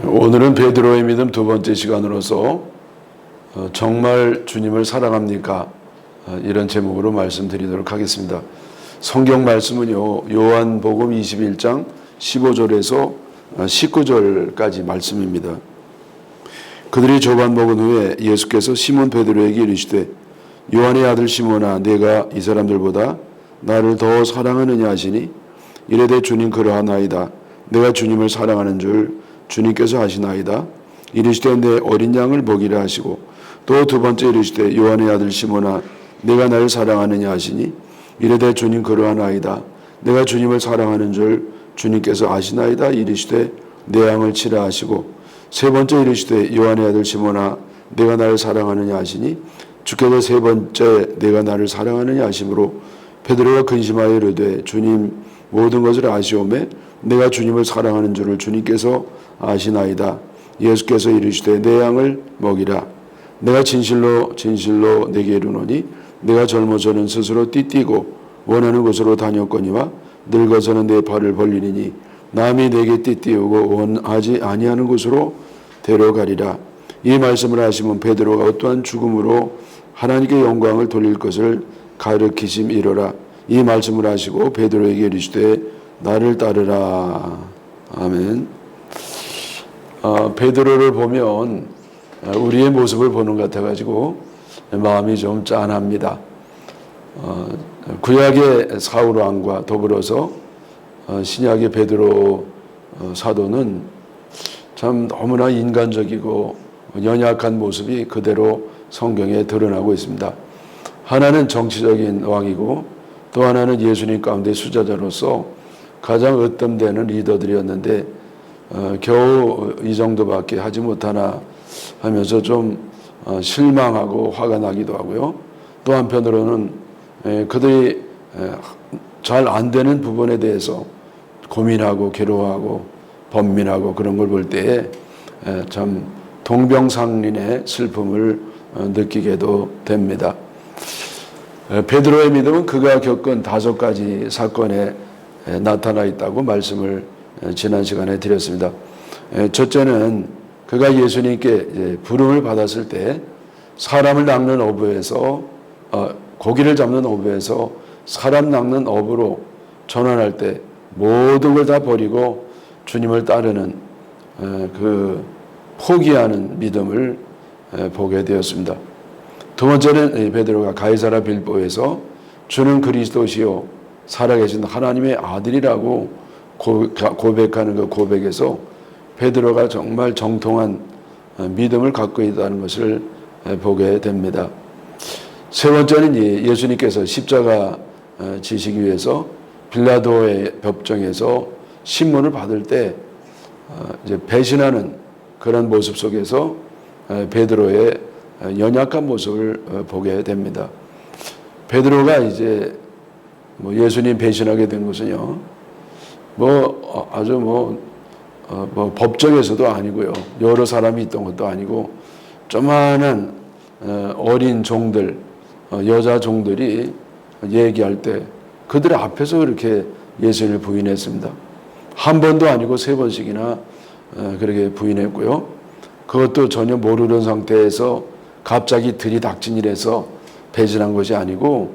오늘은 베드로의 믿음 두 번째 시간으로서 정말 주님을 사랑합니까? 이런 제목으로 말씀드리도록 하겠습니다. 성경 말씀은요, 요한복음 21장 15절에서 19절까지 말씀입니다. 그들이 조반 먹은 후에 예수께서 시몬 베드로에게 이르시되 요한의 아들 시몬아, 내가 이 사람들보다 나를 더 사랑하느냐 하시니 이르되 주님 그러하나이다. 내가 주님을 사랑하는 줄 주님께서 아시나이다. 이르시되 내 어린 양을 먹이라 하시고 또 두 번째 이르시되 요한의 아들 시몬아, 내가 나를 사랑하느냐 하시니 이르되 주님 그러하나이다. 내가 주님을 사랑하는 줄 주님께서 아시나이다. 이르시되 내 양을 치라 하시고 세 번째 이르시되 요한의 아들 시몬아, 내가 나를 사랑하느냐 하시니 주께서 세 번째 내가 나를 사랑하느냐 하심으로 베드로가 근심하여 이르되 주님 모든 것을 아시오매 내가 주님을 사랑하는 줄을 주님께서 아시나이다. 예수께서 이르시되 내 양을 먹이라. 내가 진실로 내게 이르노니 내가 젊어서는 스스로 띠띠고 원하는 곳으로 다녔거니와 늙어서는 내 발을 벌리니 남이 내게 띠띠우고 원하지 아니하는 곳으로 데려가리라. 이 말씀을 하시면 베드로가 어떠한 죽음으로 하나님께 영광을 돌릴 것을 가르치심이로라. 이 말씀을 하시고 베드로에게 이르시되 나를 따르라. 아멘. 베드로를 보면 우리의 모습을 보는 것 같아가지고 마음이 좀 짠합니다. 구약의 사울 왕과 더불어서 신약의 베드로 사도는 참 너무나 인간적이고 연약한 모습이 그대로 성경에 드러나고 있습니다. 하나는 정치적인 왕이고 또 하나는 예수님 가운데 수자자로서 가장 으뜸되는 리더들이었는데 겨우 이 정도밖에 하지 못하나 하면서 좀 실망하고 화가 나기도 하고요. 또 한편으로는 그들이 잘 안 되는 부분에 대해서 고민하고 괴로워하고 번민하고 그런 걸 볼 때에 참 동병상련의 슬픔을 느끼게도 됩니다. 베드로의 믿음은 그가 겪은 5가지 사건에 나타나 있다고 말씀을 지난 시간에 드렸습니다. 첫째는 그가 예수님께 부름을 받았을 때 사람을 낚는 어부에서 고기를 잡는 어부에서 사람 낚는 어부로 전환할 때 모든 걸 다 버리고 주님을 따르는 그 포기하는 믿음을 보게 되었습니다. 두 번째는 베드로가 가이사라 빌보에서 주는 그리스도시요 살아계신 하나님의 아들이라고 고백하는 그 고백에서 베드로가 정말 정통한 믿음을 갖고 있다는 것을 보게 됩니다. 세 번째는 예수님께서 십자가 지시기 위해서 빌라도의 법정에서 신문을 받을 때 이제 배신하는 그런 모습 속에서 베드로의 연약한 모습을 보게 됩니다. 베드로가 이제 예수님 배신하게 된 것은요, 아주 법정에서도 아니고요, 여러 사람이 있던 것도 아니고, 조만한 어린 종들, 여자 종들이 얘기할 때 그들 앞에서 그렇게 예수님을 부인했습니다. 한 번도 아니고 3번씩이나 그렇게 부인했고요. 그것도 전혀 모르는 상태에서 갑자기 들이닥친이라서 배신한 것이 아니고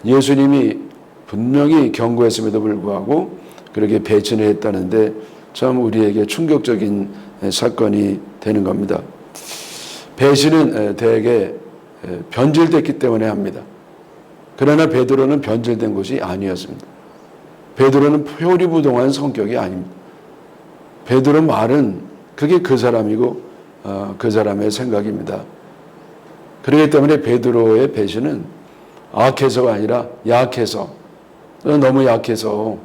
예수님이 분명히 경고했음에도 불구하고 그렇게 배신을 했다는데 참 우리에게 충격적인 사건이 되는 겁니다. 배신은 대개 변질됐기 때문에 합니다. 그러나 베드로는 변질된 것이 아니었습니다. 베드로는 표리부동한 성격이 아닙니다. 베드로 말은 그게 그 사람이고 그 사람의 생각입니다. 그렇기 때문에 베드로의 배신은 악해서가 아니라 약해서, 너무 약해서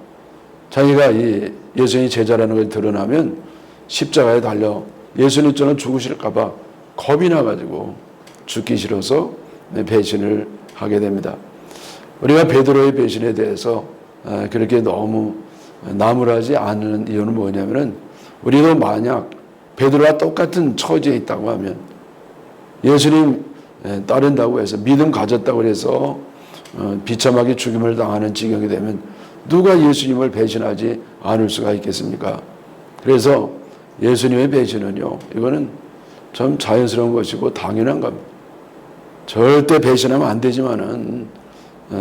자기가 이 예수님이 제자라는 걸 드러나면 십자가에 달려 예수님처럼 죽으실까 봐 겁이 나가지고 죽기 싫어서 배신을 하게 됩니다. 우리가 베드로의 배신에 대해서 그렇게 너무 나무라지 않는 이유는 뭐냐면은 우리도 만약 베드로와 똑같은 처지에 있다고 하면 예수님 따른다고 해서 믿음 가졌다고 해서 비참하게 죽임을 당하는 지경이 되면 누가 예수님을 배신하지 않을 수가 있겠습니까? 그래서 예수님의 배신은요, 이거는 참 자연스러운 것이고 당연한 겁니다. 절대 배신하면 안 되지만은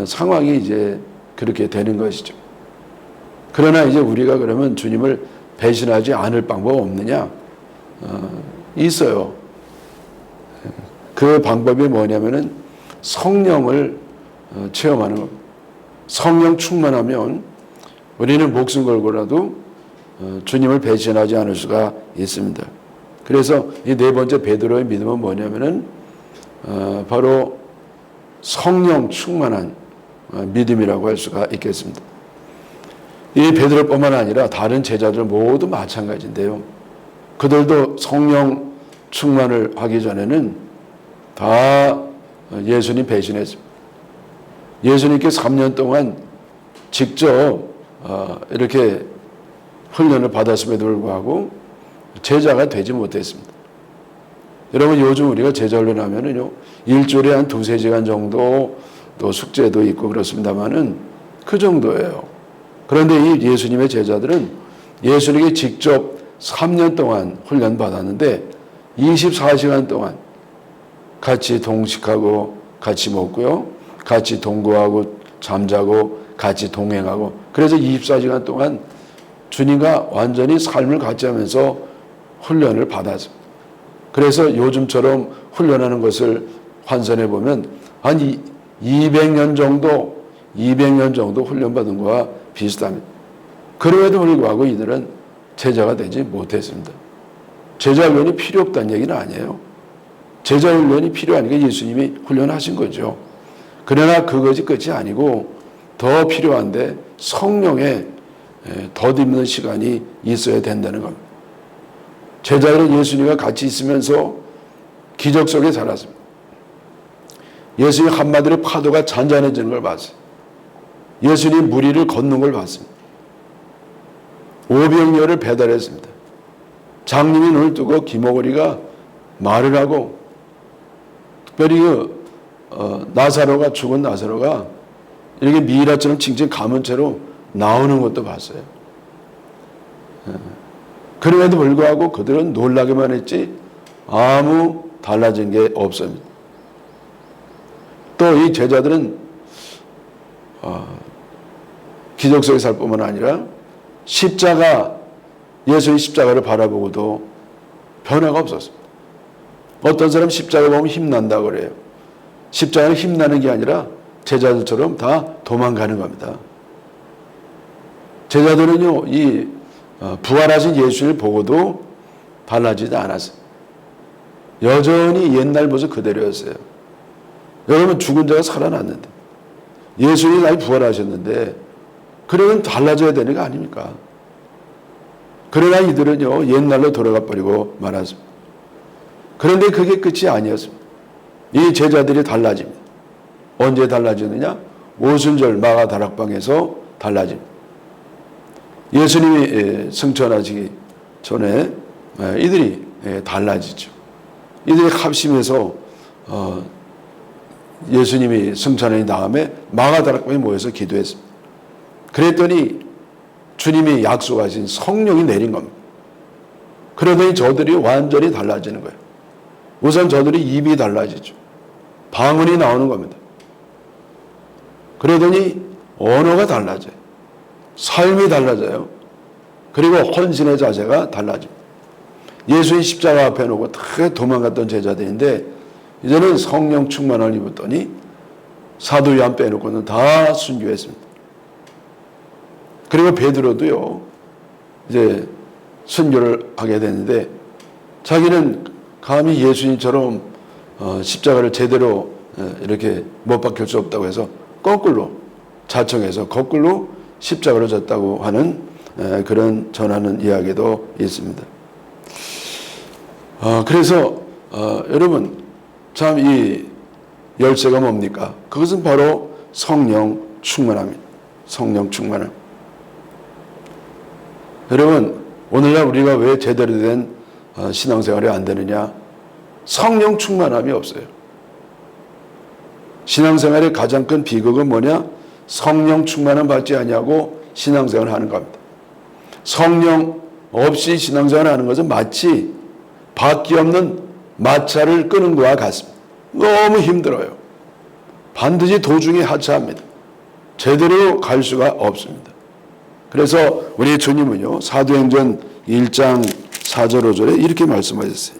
상황이 이제 그렇게 되는 것이죠. 그러나 이제 우리가 그러면 주님을 배신하지 않을 방법 없느냐? 있어요. 그 방법이 뭐냐면은 성령을 체험하는 겁니다. 성령 충만하면 우리는 목숨 걸고라도 주님을 배신하지 않을 수가 있습니다. 그래서 이 네 번째 베드로의 믿음은 뭐냐면은 바로 성령 충만한 믿음이라고 할 수가 있겠습니다. 이 베드로뿐만 아니라 다른 제자들 모두 마찬가지인데요. 그들도 성령 충만을 하기 전에는 다 예수님 배신했습니다. 예수님께 3년 동안 직접 이렇게 훈련을 받았음에도 불구하고 제자가 되지 못했습니다. 여러분, 요즘 우리가 제자 훈련하면은요, 일주일에 한 2-3시간 정도 또 숙제도 있고 그렇습니다만은 그 정도예요. 그런데 이 예수님의 제자들은 예수님께 직접 3년 동안 훈련 받았는데 24시간 동안 같이 동식하고 같이 먹고요, 같이 동거하고 잠자고 같이 동행하고, 그래서 24시간 동안 주님과 완전히 삶을 같이 하면서 훈련을 받았습니다. 그래서 요즘처럼 훈련하는 것을 환산해 보면 한 200년 정도 훈련받은 거와 비슷합니다. 그럼에도 불구하고 이들은 제자가 되지 못했습니다. 제자 훈련이 필요 없다는 얘기는 아니에요. 제자 훈련이 필요하니까 예수님이 훈련하신 거죠. 그러나 그것이 끝이 아니고 더 필요한데 성령에 덧입는 시간이 있어야 된다는 겁니다. 제자들은 예수님과 같이 있으면서 기적 속에 살았습니다. 예수님 한마디로 파도가 잔잔해지는 걸 봤어요. 예수님 무리를 걷는 걸 봤습니다. 오병이어를 배달했습니다. 장님이 눈을 뜨고 기모거리가 말을 하고, 특별히 나사로가, 죽은 나사로가 이렇게 미이라처럼 칭칭 감은 채로 나오는 것도 봤어요. 그럼에도 불구하고 그들은 놀라기만 했지 아무 달라진 게 없습니다. 또 이 제자들은 기적 속에 살 뿐만 아니라 예수의 십자가를 바라보고도 변화가 없었습니다. 어떤 사람 십자가 보면 힘난다고 그래요. 십자가는 힘나는 게 아니라 제자들처럼 다 도망가는 겁니다. 제자들은요, 이 부활하신 예수를 보고도 달라지지 않았어요. 여전히 옛날 모습 그대로였어요. 여러분, 죽은 자가 살아났는데, 예수님이 날 부활하셨는데, 그러면 달라져야 되는 거 아닙니까? 그러나 이들은요, 옛날로 돌아가 버리고 말았습니다. 그런데 그게 끝이 아니었습니다. 이 제자들이 달라집니다. 언제 달라지느냐? 오순절 마가다락방에서 달라집니다. 예수님이 승천하시기 전에 이들이 달라지죠. 이들이 합심해서 예수님이 승천한 다음에 마가다락방에 모여서 기도했습니다. 그랬더니 주님이 약속하신 성령이 내린 겁니다. 그러더니 저들이 완전히 달라지는 거예요. 우선 저들이 입이 달라지죠. 방언이 나오는 겁니다. 그러더니 언어가 달라져요. 삶이 달라져요. 그리고 헌신의 자세가 달라집니다. 예수의 십자가 앞에 놓고 다 도망갔던 제자들인데 이제는 성령 충만을 입었더니 사도 요한 빼놓고는 다 순교했습니다. 그리고 베드로도요, 이제 순교를 하게 됐는데 자기는 감히 예수님처럼 십자가를 제대로 이렇게 못 박힐 수 없다고 해서 거꾸로 자청해서 거꾸로 십자가를 졌다고 하는 그런 전하는 이야기도 있습니다. 그래서 여러분, 참 이 열쇠가 뭡니까? 그것은 바로 성령 충만함입니다. 성령 충만함. 여러분, 오늘날 우리가 왜 제대로 된 신앙생활이 안 되느냐? 성령 충만함이 없어요. 신앙생활의 가장 큰 비극은 뭐냐? 성령 충만함 받지 아니하고 신앙생활을 하는 겁니다. 성령 없이 신앙생활 하는 것은 마치 바퀴 없는 마차를 끄는 것과 같습니다. 너무 힘들어요. 반드시 도중에 하차합니다. 제대로 갈 수가 없습니다. 그래서 우리 주님은요, 사도행전 1장 4절 5절에 이렇게 말씀하셨어요.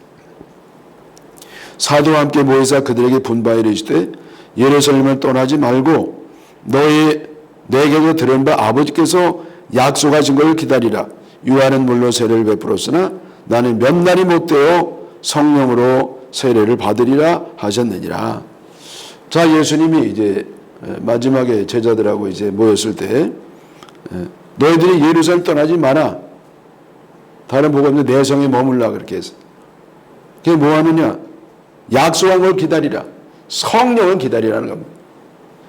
사도와 함께 모이사 그들에게 분바에 이르시되 예루살렘을 떠나지 말고 내게서 들은 바 아버지께서 약속하신 것을 기다리라. 요한은 물론 세례를 베풀었으나 나는 몇 날이 못되어 성령으로 세례를 받으리라 하셨느니라. 자, 예수님이 이제 마지막에 제자들하고 이제 모였을 때 너희들이 예루살렘 떠나지 마라. 다른 복음 없는 내 성에 머물라 그렇게 했어요. 그게 뭐 하느냐? 약속한 걸 기다리라. 성령을 기다리라는 겁니다.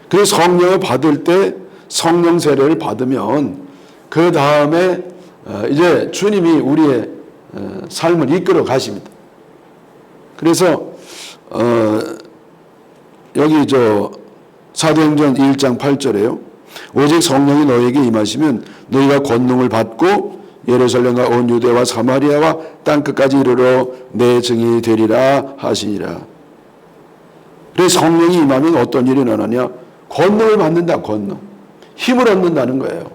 그래서 성령을 받을 때 성령 세례를 받으면 그 다음에 이제 주님이 우리의 삶을 이끌어 가십니다. 그래서 여기 사도행전 1장 8절에요. 오직 성령이 너희에게 임하시면 너희가 권능을 받고 예루살렘과 온 유대와 사마리아와 땅끝까지 이르러 내 증인이 되리라 하시니라. 그래서 성령이 임하면 어떤 일이 일어나냐? 권능을 받는다. 권능. 힘을 얻는다는 거예요.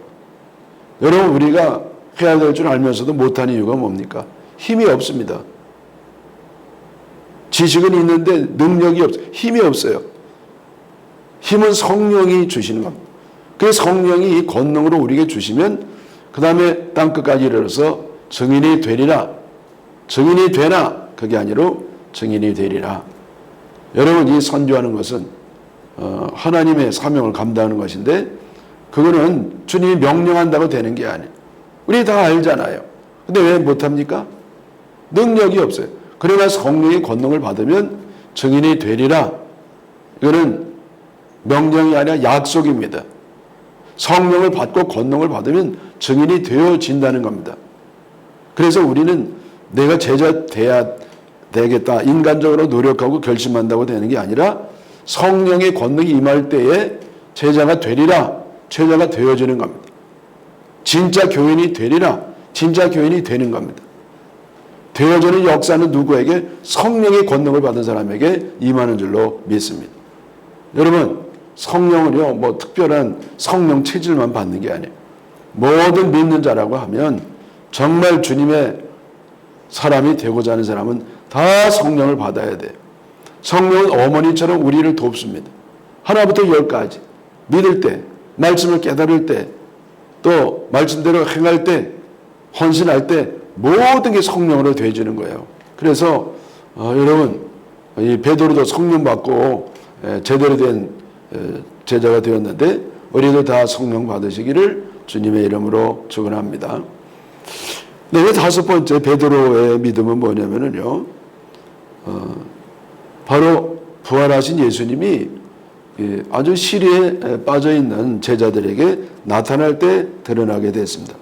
여러분, 우리가 해야 될 줄 알면서도 못하는 이유가 뭡니까? 힘이 없습니다. 지식은 있는데 능력이 없어요. 힘이 없어요. 힘은 성령이 주시는 겁니다. 그래서 성령이 이 권능으로 우리에게 주시면 그 다음에 땅끝까지 이르러서 증인이 되리라. 증인이 되나? 그게 아니로 증인이 되리라. 여러분, 이 선교하는 것은 하나님의 사명을 감당하는 것인데 그거는 주님이 명령한다고 되는 게 아니에요. 우리 다 알잖아요. 근데 왜 못합니까? 능력이 없어요. 그러나 성령의 권능을 받으면 증인이 되리라. 이거는 명령이 아니라 약속입니다. 성령을 받고 권능을 받으면 증인이 되어진다는 겁니다. 그래서 우리는 내가 제자 돼야 되겠다. 인간적으로 노력하고 결심한다고 되는 게 아니라 성령의 권능이 임할 때에 제자가 되리라. 제자가 되어지는 겁니다. 진짜 교인이 되리라. 진짜 교인이 되는 겁니다. 되어지는 역사는 누구에게? 성령의 권능을 받은 사람에게 임하는 줄로 믿습니다. 여러분, 성령은요, 뭐 특별한 성령 체질만 받는 게 아니에요. 모든 믿는 자라고 하면 정말 주님의 사람이 되고자 하는 사람은 다 성령을 받아야 돼요. 성령은 어머니처럼 우리를 돕습니다. 하나부터 열까지 믿을 때, 말씀을 깨달을 때, 또 말씀대로 행할 때, 헌신할 때 모든 게 성령으로 되어지는 거예요. 그래서 여러분, 이 베드로도 성령 받고 제대로 된 제자가 되었는데 우리도 다 성령 받으시기를 주님의 이름으로 축원합니다. 네, 다섯 번째 베드로의 믿음은 뭐냐면요, 바로 부활하신 예수님이 아주 시리에 빠져 있는 제자들에게 나타날 때 드러나게 됐습니다.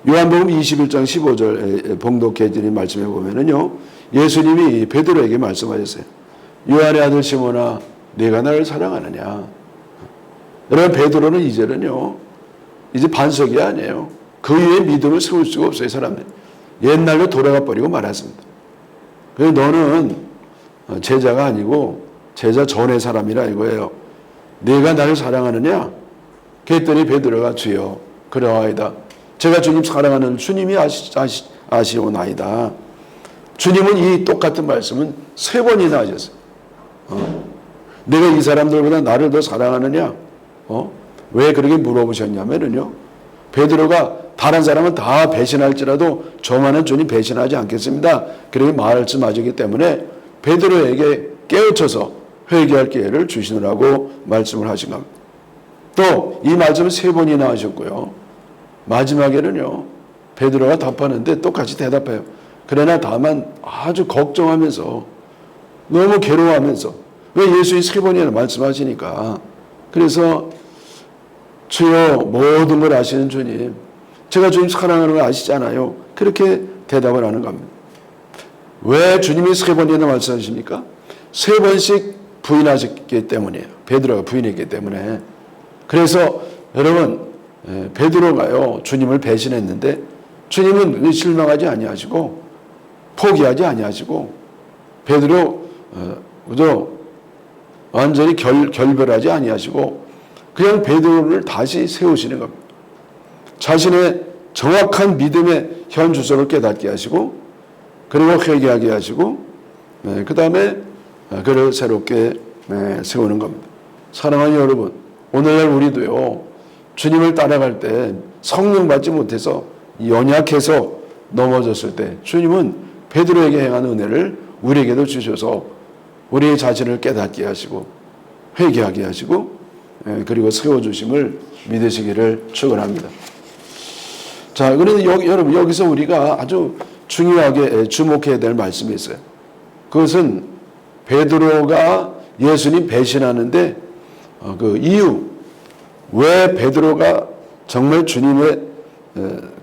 요한복음 21장 15절 봉독해 드린 말씀에 보면은요, 예수님이 베드로에게 말씀하셨어요. 요한의 아들 시몬아, 네가 나를 사랑하느냐? 여러분, 베드로는 이제는요, 이제 반석이 아니에요. 그 위에 믿음을 세울 수가 없어요, 사람들. 옛날로 돌아가 버리고 말았습니다. 그래서 너는 제자가 아니고 제자 전의 사람이라 이거예요. 네가 나를 사랑하느냐? 그랬더니 베드로가 주여 그러하이다. 제가 주님 사랑하는 주님이 아시오나이다. 주님은 이 똑같은 말씀은 3번이나 하셨어요. 내가 이 사람들보다 나를 더 사랑하느냐? 왜 그렇게 물어보셨냐면요, 베드로가 다른 사람은 다 배신할지라도 저만은 주님 배신하지 않겠습니다. 그렇게 말씀하셨기 때문에 베드로에게 깨우쳐서 회개할 기회를 주시느라고 말씀을 하신 겁니다. 또 이 말씀을 3번이나 하셨고요. 마지막에는요, 베드로가 답하는데 똑같이 대답해요. 그러나 다만 아주 걱정하면서 너무 괴로워하면서, 왜 예수님이 3번이나 말씀하시니까. 그래서 주여 모든 걸 아시는 주님, 제가 주님 사랑하는 걸 아시잖아요. 그렇게 대답을 하는 겁니다. 왜 주님이 3번이나 말씀하십니까? 3번씩 부인하셨기 때문이에요. 베드로가 부인했기 때문에. 그래서 여러분, 베드로가요, 주님을 배신했는데 주님은 실망하지 아니하시고 포기하지 아니하시고 베드로 그저 완전히 결별하지 아니하시고 그냥 베드로를 다시 세우시는 겁니다. 자신의 정확한 믿음의 현 주소를 깨닫게 하시고 그리고 회개하게 하시고 그 다음에 그를 새롭게 세우는 겁니다. 사랑하는 여러분, 오늘날 우리도요 주님을 따라갈 때 성령 받지 못해서 연약해서 넘어졌을 때 주님은 베드로에게 행한 은혜를 우리에게도 주셔서 우리의 자신을 깨닫게 하시고 회개하게 하시고 그리고 세워주심을 믿으시기를 축원합니다. 자, 그런데 여러분 여기서 우리가 아주 중요하게 주목해야 될 말씀이 있어요. 그것은 베드로가 예수님 배신하는데 그 이유, 왜 베드로가 정말 주님의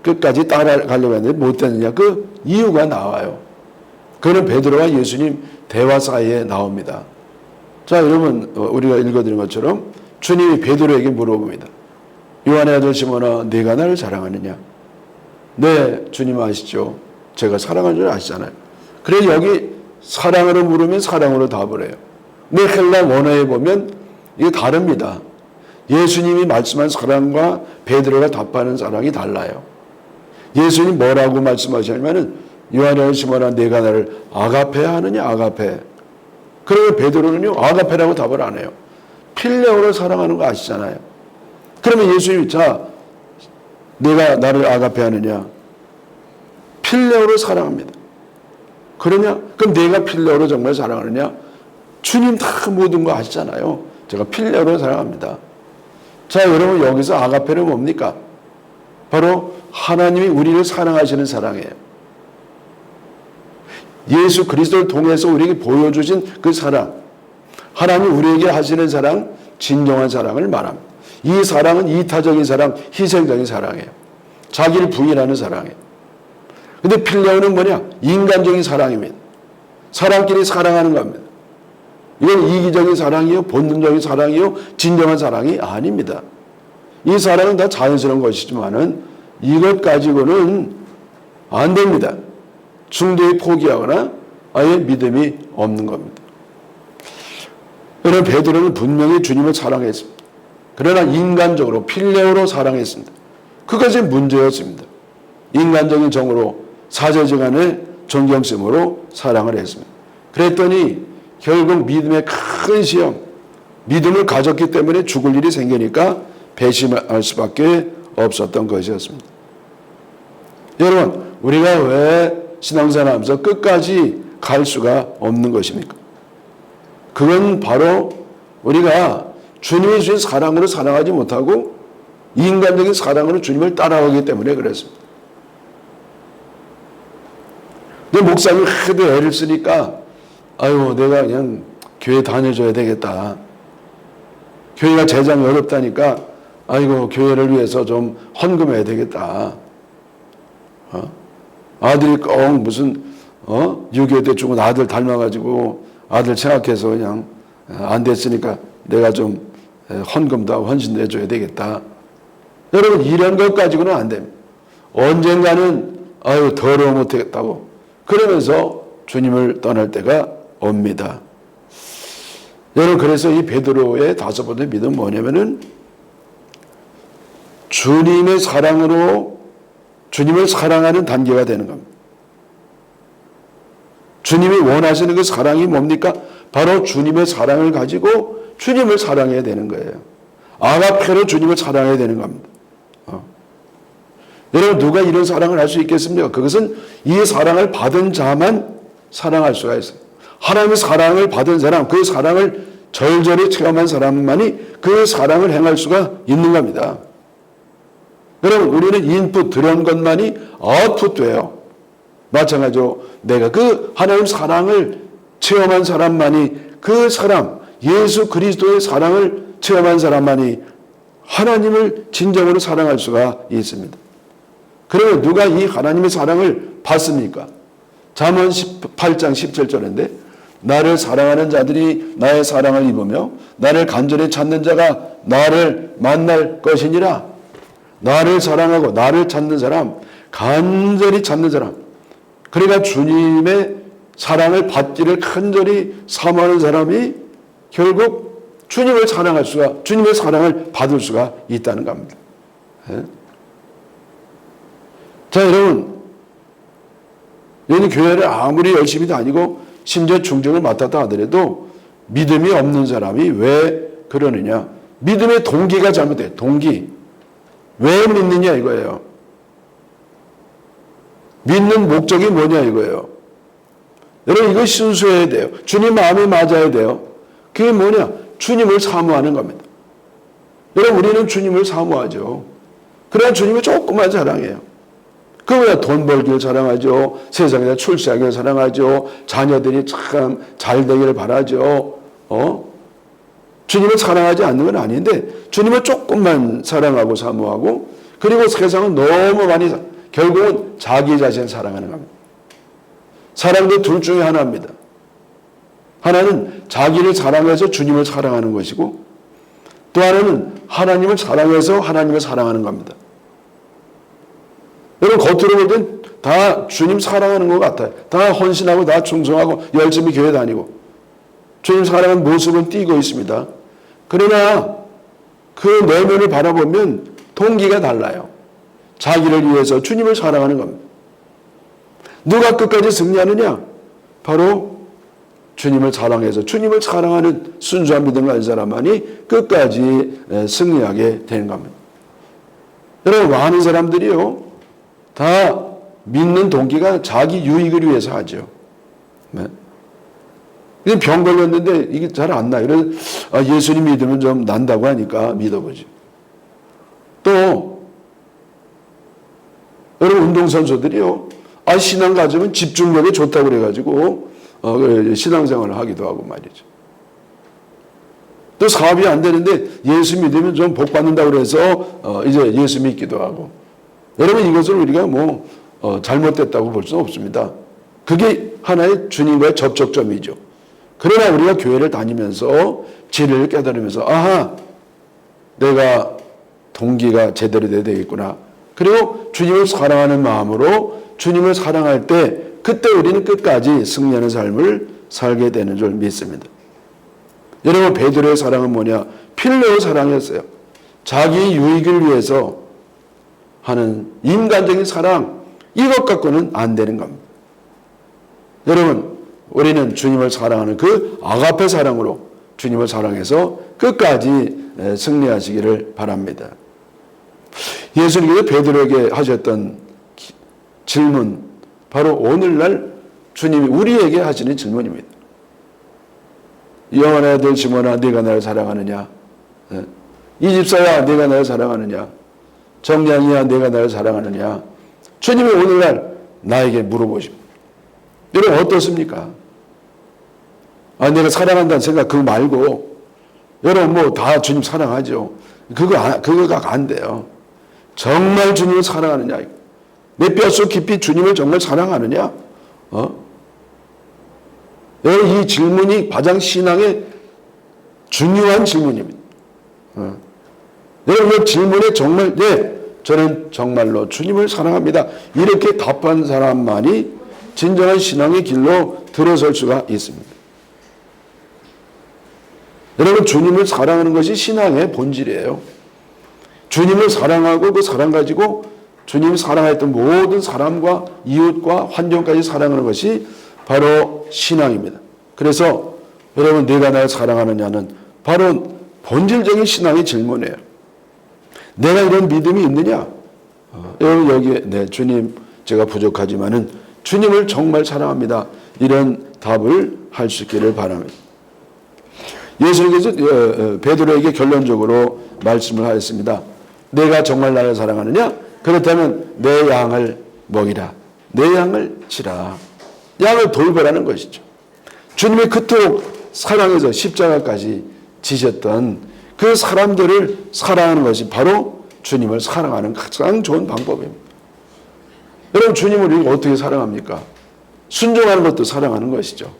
끝까지 따라가려고 했는데 못했느냐, 그 이유가 나와요. 그는 베드로와 예수님 대화 사이에 나옵니다. 자, 여러분 우리가 읽어드린 것처럼 주님이 베드로에게 물어봅니다. 요한의 아들 시몬아, 네가 나를 사랑하느냐? 네, 주님 아시죠? 제가 사랑하는 줄 아시잖아요. 그래 여기 사랑으로 물으면 사랑으로 답을 해요. 근데 헬라 원어에 보면 이게 다릅니다. 예수님이 말씀한 사랑과 베드로가 답하는 사랑이 달라요. 예수님 뭐라고 말씀하시냐면은 요한의 시몬아, 네가 나를 아가페 하느냐? 아가페. 그러면 베드로는요 아가페라고 답을 안 해요. 필레오로 사랑하는 거 아시잖아요. 그러면 예수님이 자, 네가 나를 아가페 하느냐? 필레오로 사랑합니다. 그러냐? 그럼 내가 필레오로 정말 사랑하느냐? 주님 다 모든 거 아시잖아요. 제가 필레오로 사랑합니다. 자, 여러분 여기서 아가페는 뭡니까? 바로 하나님이 우리를 사랑하시는 사랑이에요. 예수 그리스도를 통해서 우리에게 보여주신 그 사랑, 하나님이 우리에게 하시는 사랑, 진정한 사랑을 말합니다. 이 사랑은 이타적인 사랑, 희생적인 사랑이에요. 자기를 부인하는 사랑이에요. 근데 필레오는 뭐냐? 인간적인 사랑입니다. 사람끼리 사랑하는 겁니다. 이건 이기적인 사랑이요, 본능적인 사랑이요, 진정한 사랑이 아닙니다. 이 사랑은 다 자연스러운 것이지만은 이것 가지고는 안 됩니다. 중도에 포기하거나 아예 믿음이 없는 겁니다. 그러나 베드로는 분명히 주님을 사랑했습니다. 그러나 인간적으로 필레오로 사랑했습니다. 그것이 문제였습니다. 인간적인 정으로 사제지간의 존경심으로 사랑을 했습니다. 그랬더니 결국 믿음의 큰 시험, 믿음을 가졌기 때문에 죽을 일이 생기니까 배신할 수밖에 없었던 것이었습니다. 여러분, 우리가 왜 신앙생활 하면서 끝까지 갈 수가 없는 것입니까? 그건 바로 우리가 주님이 주신 사랑으로 사랑하지 못하고 인간적인 사랑으로 주님을 따라가기 때문에 그랬습니다. 근데 목사님이 하도 애를 쓰니까 아유, 내가 그냥 교회 다녀줘야 되겠다. 교회가 재정이 어렵다니까 아이고, 교회를 위해서 좀 헌금해야 되겠다. 아들이 꼭 무슨 6.25 때 죽은 아들 닮아가지고 아들 생각해서 그냥 안 됐으니까 내가 좀 헌금도 하고 헌신도 해줘야 되겠다. 여러분, 이런 것 가지고는 안 됩니다. 언젠가는 아유, 더러워 못하겠다고 그러면서 주님을 떠날 때가 옵니다. 여러분, 그래서 이 베드로의 다섯 번째 믿음은 뭐냐면은 주님의 사랑으로 주님을 사랑하는 단계가 되는 겁니다. 주님이 원하시는 그 사랑이 뭡니까? 바로 주님의 사랑을 가지고 주님을 사랑해야 되는 거예요. 아가페로 주님을 사랑해야 되는 겁니다. 여러분, 누가 이런 사랑을 할 수 있겠습니까? 그것은 이 사랑을 받은 자만 사랑할 수가 있어요. 하나님의 사랑을 받은 사람, 그 사랑을 절절히 체험한 사람만이 그 사랑을 행할 수가 있는 겁니다. 여러분, 우리는 인풋 들어온 것만이 아웃풋 돼요. 마찬가지로 내가 그 하나님 사랑을 체험한 사람만이, 그 사람, 예수 그리스도의 사랑을 체험한 사람만이 하나님을 진정으로 사랑할 수가 있습니다. 그러면 누가 이 하나님의 사랑을 받습니까? 잠언 18장 17절인데 나를 사랑하는 자들이 나의 사랑을 입으며 나를 간절히 찾는 자가 나를 만날 것이니라. 나를 사랑하고 나를 찾는 사람, 간절히 찾는 사람, 그러니까 주님의 사랑을 받기를 간절히 사모하는 사람이 결국 주님을 사랑할 수가, 주님의 사랑을 받을 수가 있다는 겁니다. 예? 자, 여러분, 여기 교회를 아무리 열심히 다니고 심지어 중정을 맡았다 하더라도 믿음이 없는 사람이 왜 그러느냐? 믿음의 동기가 잘못돼요. 동기. 왜 믿느냐 이거예요. 믿는 목적이 뭐냐 이거예요. 여러분, 이거 순수해야 돼요. 주님 마음에 맞아야 돼요. 그게 뭐냐? 주님을 사모하는 겁니다. 여러분, 우리는 주님을 사모하죠. 그래야 주님을 조금만 사랑해요. 그거야 돈 벌기를 사랑하죠. 세상에다 출세하기를 사랑하죠. 자녀들이 참 잘 되기를 바라죠. 주님을 사랑하지 않는 건 아닌데 주님을 조금만 사랑하고 사모하고, 그리고 세상은 너무 많이 결국은 자기 자신을 사랑하는 겁니다. 사랑도 둘 중에 하나입니다. 하나는 자기를 사랑해서 주님을 사랑하는 것이고, 또 하나는 하나님을 사랑해서 하나님을 사랑하는 겁니다. 여러분, 겉으로 볼 땐 다 주님 사랑하는 것 같아요. 다 헌신하고 다 충성하고 열심히 교회 다니고 주님 사랑하는 모습은 띄고 있습니다. 그러나 그 내면을 바라보면 동기가 달라요. 자기를 위해서 주님을 사랑하는 겁니다. 누가 끝까지 승리하느냐? 바로 주님을 사랑해서 주님을 사랑하는 순수한 믿음을 가진 사람만이 끝까지 승리하게 되는 겁니다. 여러분, 많은 사람들이요, 다 믿는 동기가 자기 유익을 위해서 하죠. 네. 병 걸렸는데 이게 잘 안 나요. 그래서 예수님 믿으면 좀 난다고 하니까 믿어보죠. 또 여러분, 운동선수들이요, 신앙 가지면 집중력이 좋다고 그래가지고 신앙생활을 하기도 하고 말이죠. 또 사업이 안 되는데 예수 믿으면 좀 복 받는다고 그래서 이제 예수 믿기도 하고. 여러분, 이것을 우리가 잘못됐다고 볼 수는 없습니다. 그게 하나의 주님과의 접촉점이죠. 그러나 우리가 교회를 다니면서 진리를 깨달으면서, 아하, 내가 동기가 제대로 돼야 되겠구나. 그리고 주님을 사랑하는 마음으로 주님을 사랑할 때 그때 우리는 끝까지 승리하는 삶을 살게 되는 줄 믿습니다. 여러분, 베드로의 사랑은 뭐냐? 필레오 사랑이었어요. 자기 유익을 위해서 하는 인간적인 사랑, 이것 갖고는 안 되는 겁니다. 여러분, 우리는 주님을 사랑하는 그 아가페 사랑으로 주님을 사랑해서 끝까지 승리하시기를 바랍니다. 예수님께서 베드로에게 하셨던 질문, 바로 오늘날 주님이 우리에게 하시는 질문입니다. 요한의 아들 시몬아, 네가 나를 사랑하느냐? 이 집사야, 네가 나를 사랑하느냐? 정량이야, 네가 나를 사랑하느냐? 주님이 오늘날 나에게 물어보십니다. 여러분, 어떻습니까? 내가 사랑한다는 생각 그거 말고, 여러분 다 주님 사랑하죠. 그거가 안 돼요. 정말 주님을 사랑하느냐? 내 뼛속 깊이 주님을 정말 사랑하느냐? 여러분, 이 질문이 가장 신앙의 중요한 질문입니다. 여러분, 이 질문에 정말, 저는 정말로 주님을 사랑합니다, 이렇게 답한 사람만이 진정한 신앙의 길로 들어설 수가 있습니다. 여러분, 주님을 사랑하는 것이 신앙의 본질이에요. 주님을 사랑하고 그 사랑 가지고 주님이 사랑했던 모든 사람과 이웃과 환경까지 사랑하는 것이 바로 신앙입니다. 그래서 여러분, 내가 나를 사랑하느냐는 바로 본질적인 신앙의 질문이에요. 내가 이런 믿음이 있느냐? 여러분, 여기에 주님, 제가 부족하지만은 주님을 정말 사랑합니다, 이런 답을 할 수 있기를 바랍니다. 예수님께서 베드로에게 결론적으로 말씀을 하였습니다. 내가 정말 나를 사랑하느냐? 그렇다면 내 양을 먹이라. 내 양을 치라. 양을 돌보라는 것이죠. 주님이 그토록 사랑해서 십자가까지 지셨던 그 사람들을 사랑하는 것이 바로 주님을 사랑하는 가장 좋은 방법입니다. 여러분, 주님을 우리가 어떻게 사랑합니까? 순종하는 것도 사랑하는 것이죠.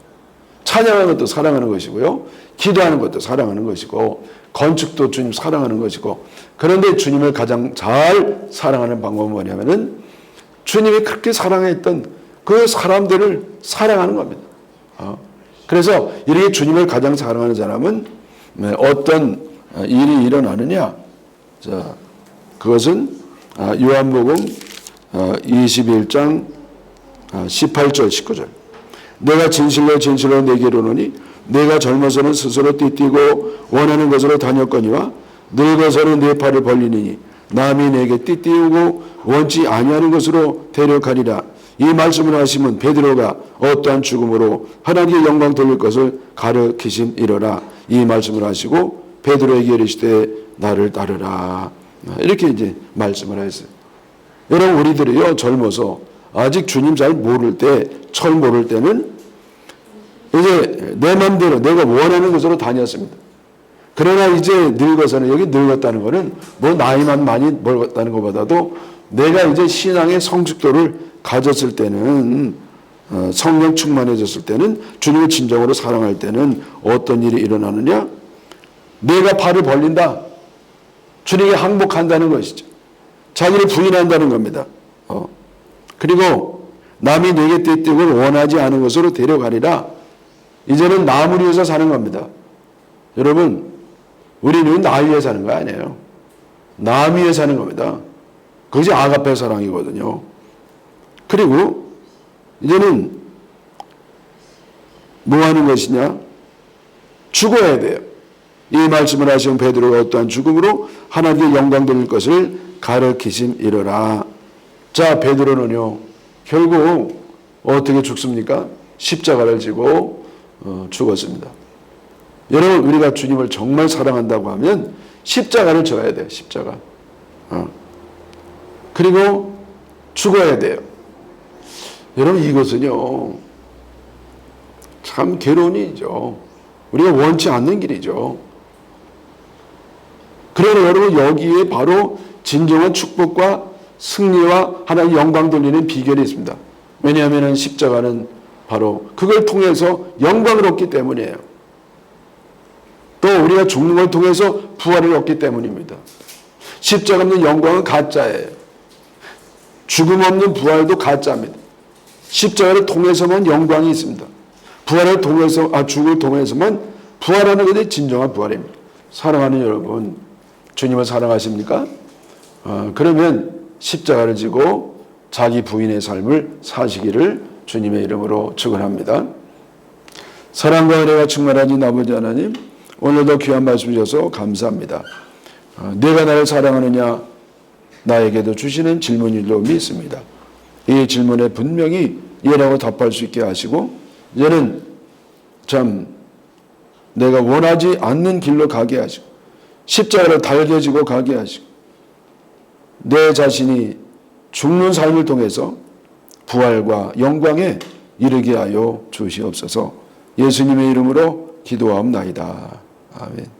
찬양하는 것도 사랑하는 것이고요. 기도하는 것도 사랑하는 것이고, 건축도 주님 사랑하는 것이고, 그런데 주님을 가장 잘 사랑하는 방법은 뭐냐면은 주님이 그렇게 사랑했던 그 사람들을 사랑하는 겁니다. 그래서 이렇게 주님을 가장 사랑하는 사람은 어떤 일이 일어나느냐? 자, 그것은 요한복음 21장 18절 19절. 내가 진실로 진실로 내게 이르노니 내가 젊어서는 스스로 띠띠고 원하는 것으로 다녔거니와 늙어서는 내 팔을 벌리니 남이 내게 띠띠우고 원치 아니하는 것으로 데려가리라. 이 말씀을 하시면 베드로가 어떠한 죽음으로 하나님의 영광 돌릴 것을 가르치심이로라. 이 말씀을 하시고 베드로에게 이르시되 나를 따르라. 이렇게 이제 말씀을 했어요. 여러분, 우리들이요 젊어서 아직 주님 잘 모를 때, 철 모를 때는 이제 내 맘대로 내가 원하는 것으로 다녔습니다. 그러나 이제 늙어서는, 여기 늙었다는 것은 뭐 나이만 많이 먹었다는 것보다도 내가 이제 신앙의 성숙도를 가졌을 때는, 성령 충만해졌을 때는, 주님을 진정으로 사랑할 때는 어떤 일이 일어나느냐? 내가 팔을 벌린다. 주님께 항복한다는 것이죠. 자기를 부인한다는 겁니다. 그리고 남이 내게 떼떼고 원하지 않은 것으로 데려가리라. 이제는 남을 위해서 사는 겁니다. 여러분, 우리는 나 위해 사는 거 아니에요. 남 위해 사는 겁니다. 그것이 아가페 사랑이거든요. 그리고 이제는 뭐 하는 것이냐? 죽어야 돼요. 이 말씀을 하신 베드로가 어떠한 죽음으로 하나님께 영광 돌릴 것을 가르치심이로라. 자, 베드로는요 결국 어떻게 죽습니까? 십자가를 지고 죽었습니다. 여러분, 우리가 주님을 정말 사랑한다고 하면 십자가를 져야 돼요. 십자가. 그리고 죽어야 돼요. 여러분, 이것은요 참 괴로운 일이죠. 우리가 원치 않는 길이죠. 그러나 여러분, 여기에 바로 진정한 축복과 승리와 하나님 영광 돌리는 비결이 있습니다. 왜냐하면 십자가는 바로 그걸 통해서 영광을 얻기 때문이에요. 또 우리가 죽는 걸 통해서 부활을 얻기 때문입니다. 십자가 없는 영광은 가짜예요. 죽음 없는 부활도 가짜입니다. 십자가를 통해서만 영광이 있습니다. 부활을 통해서, 죽음을 통해서만 부활하는 것이 진정한 부활입니다. 사랑하는 여러분, 주님을 사랑하십니까? 그러면 십자가를 지고 자기 부인의 삶을 사시기를 주님의 이름으로 축원합니다. 사랑과 은혜가 충만하신 아버지 하나님, 오늘도 귀한 말씀 주셔서 감사합니다. 내가 나를 사랑하느냐? 나에게도 주시는 질문일로 믿습니다. 이 질문에 분명히 예라고 답할 수 있게 하시고, 이제는 참 내가 원하지 않는 길로 가게 하시고 십자가를 달겨지고 가게 하시고 내 자신이 죽는 삶을 통해서 부활과 영광에 이르게 하여 주시옵소서. 예수님의 이름으로 기도하옵나이다. 아멘.